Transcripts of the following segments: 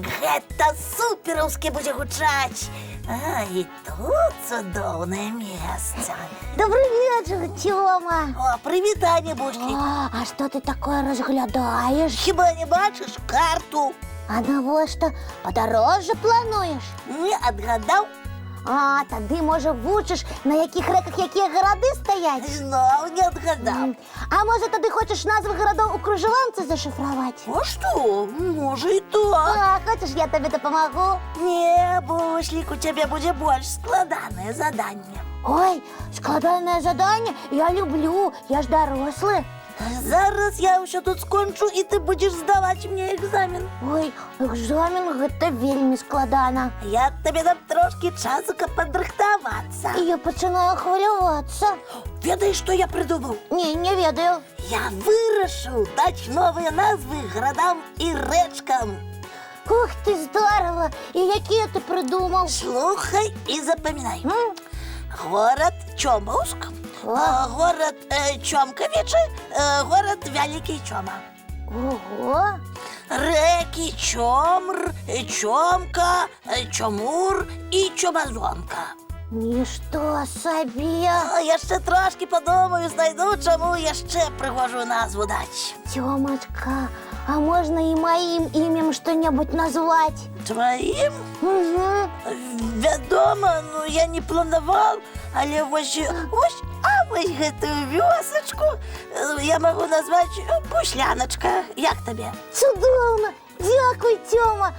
як гэта супераўскі будзе гучаць. А, і тут цудоўнае месца. Добрый вечер, Тёма. О, прывітанне, Бушкік. А что ты такое разглядаешь? Хіба не бачыш карту? А навошта? Падарожжа плануеш? Не адгадаў? А, тады, можа, вучыш, на якіх рэках якія гарады стаяць? Зноў не адгадаў. А можа, тады хочаш назвы гарадоў у кружэланцы зашифраваць? А што? Можа і так. А, хочаш, я табе дапамагу? Не, Бушлік, у цябе будзе больш складанае заданне. Ой, складанае заданне я люблю, я ж дарослы. Зараз я ўсё тут скончу, і ты будзеш здаваць мне экзамен. Ой, экзамен гэта вельмі складана. Я табе дам трошкі часу, каб падрыхтавацца. І я пачынаю хвалявацца. Ведаеш, што я прыдумаў? Не ведаю. Я вырашыў даць новыя назвы гарадам і рэчкам. Ух ты, здорово! І якія ты прыдумаў? Слухай і запамінай. Горад Чомаўск, горад Чомкавічы, горад Вялікі Чома. Ого! Рэкі Чомр, Чомка, Чомур і Чомазонка. Нішто сабе! Яшчэ трошкі падумаю, знайду, чаму яшчэ прыгожую назву даць. Тёмачка, а можна і маім імем што-небудзь назваць? Тваім? Угу. Вядома, ну я не планаваў, але вось гэтую вёсачку я магу назваць Пушляначка. Як табе? Цудоўна! Дзякуй, Тёма!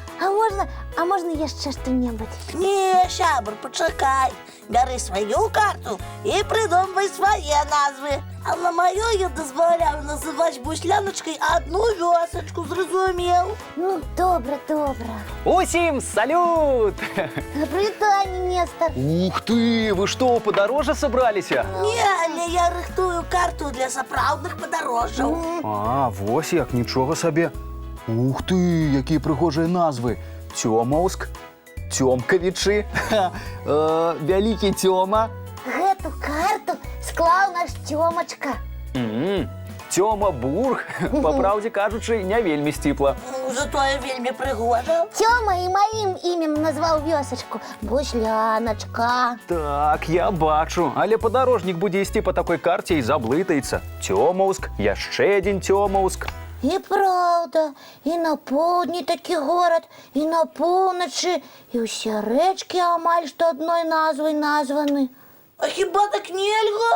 А можна яшчэ што-небудзь? Не, сябр, пачакай. Бяры сваю карту і прыдумвай свае назвы. А на маё я дазваляю называць Бусляначкай адну вёсачку, зразумеў? Ну, добра. Усім салют! Прывітанне, Нестор! Ух ты, вы што, ў падарожжа сабраліся? Не, але я рыхтую карту для сапраўдных падарожжаў. А, вось як, нічога сабе. Ух ты, якія прыгожыя назвы. Цёмаўск, Цёмкавічы, Вялікі Цёма. Гэту карту склаў наш Тёмачка. Цёма-бург, па праўдзе кажучы, не вельмі сціпла. Затое вельмі прыгожа. Тёма і маім імем назваў вёсачку Бусляначка. Так, я бачу, але падарожнік будзе ісці па такой карце і заблытаецца. Цёмаўск, яшчэ адзін Цёмаўск. І праўда, і на поўдні такі горад, і на поўначы, і ўсе рэчкі амаль што адной назвай названы. А хіба так нельга?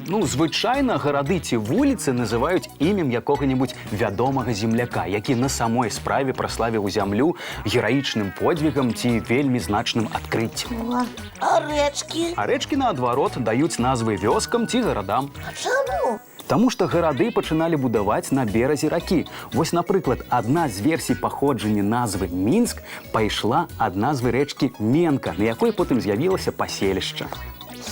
Ну, звычайна гарады ці вуліцы называюць імем якога-небудзь вядомага земляка, які на самой справе праславіў зямлю гераічным подвігам ці вельмі значным адкрыццем. А рэчкі? А рэчкі, наадварот, даюць назвы вёскам ці гарадам. А чаму? Таму што гарады пачыналі будаваць на беразе ракі. Вось, напрыклад, адна з версій паходжання назвы Мінск пайшла ад назвы рэчкі Менка, на якой потым з'явілася паселішча.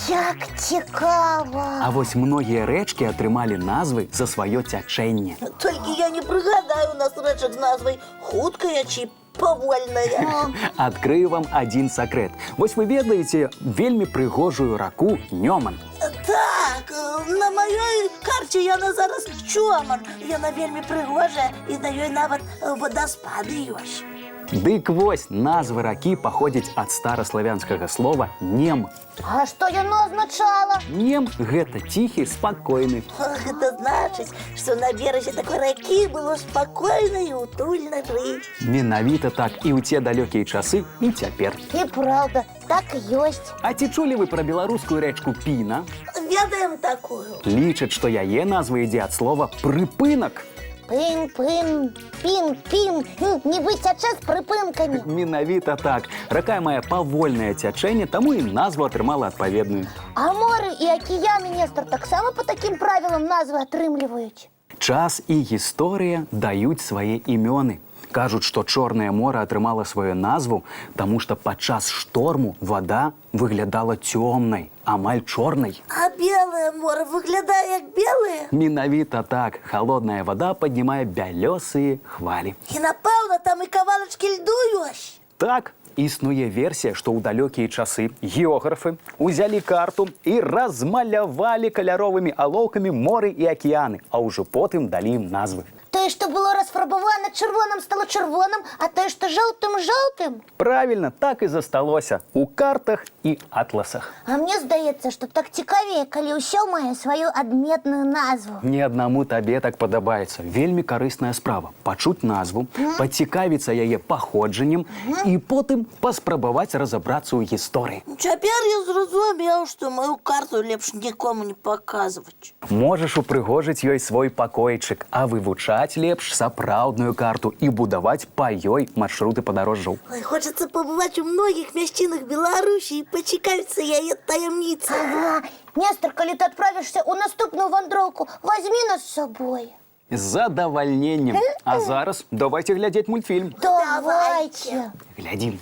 Як цікава! А вось многія рэчкі атрымалі назвы за сваё цячэнне. Толькі я не прыгадаю у нас рэчак з назвай хуткая ці павольная. Адкрыю вам адзін сакрэт. Вось вы ведаеце вельмі прыгожую раку Нёман. Так, на маёй карце яна зараз Чоман. Яна вельмі прыгожая, і на ёй нават вадаспады ёсць. Дык вось, назвы ракі паходзяць ад стараславянскага слова «нем». А што яно азначала? Нем – гэта ціхі, спакойны. Гэта значыць, што на беразе такой ракі было спакойна і утульна жыць. Менавіта так і ў те далёкія часы, і цяпер. І праўда, так ёсць. А ці чулі вы пра беларускую рэчку Піна? Ведаем такую. Лічаць, што яе назва ідзе ад слова «прыпынак». Пын, пін, нібы цячэ з прыпынкамі. Менавіта так. Рака мае павольнае цячэнне, таму і назву атрымала адпаведную. А моры і акіяны, Нестор, таксама па такім правілам назвы атрымліваюць. Час і гісторыя даюць свае імёны. Кажуць, што Чорнае мора атрымала сваю назву, таму што падчас шторму вада выглядала цёмнай, амаль чорнай. А белае мора выглядае як белае? Менавіта так. Халодная вада паднімае бялёсыя хвалі. І напэўна, там і кавалачкі льду ёсць. Так, існуе версія, што ў далёкія часы географы узялі карту і размалявалі каляровымі алоўкамі моры і акіяны, а ўжо потым далі ім назвы. То те, що було розфарбоване червоним, стало червоним, а те, що жовтим, жовтим. Правильно, так і засталося у картах і атласах. А мені здається, що так цікавіше, коли усе має свою адметну назву. Ні одному табе так падабаецца. Вельмі карысная справа. Пачуць назву, пацікавіцца яе паходжаннем і потым паспрабаваць разабрацца ў гісторыі. Цяпер я зразумеў, што мою карту лепш нікому не паказваць. Можаш упрыгожыць ёй свой пакойчык, а вывучаць лепш сапраўдную карту і будаваць па ёй маршруты падарожжаў. Ой, хочацца пабываць у многіх мясцінах Беларусі і пацікавіцца яе таямніцы. Ага. Нестор, коли ты отправишься у наступную вандроўку, возьми нас с собой. З задавальненнем. А зараз давайте глядзець мультфільм. Давайте. Глядзім.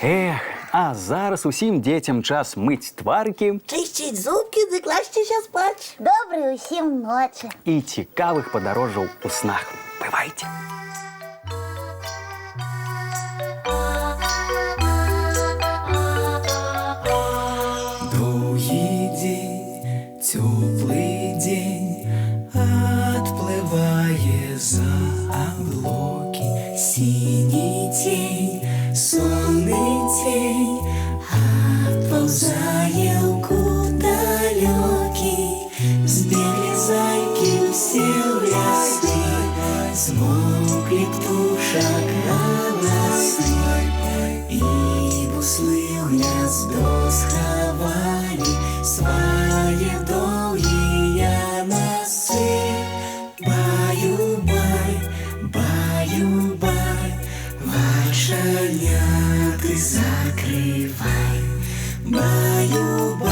Эх, а зараз усім дзецям час мыць тварыкі Чысціць зубкі ды класціся спаць. Доброй усім ночи. і цікавых падарожжаў у снах. Бывайце! Долгий день, теплый день, отплывая за облаки. Синий тень, сонный тень, отползая в кут далекий. Сбегли зайки все в лесы, смолкли птушек голосы, и буслы в гнездо сховали свои долгие носы. Баю-бай, баю-бай, вальшаня ты закрывай. Баю-бай.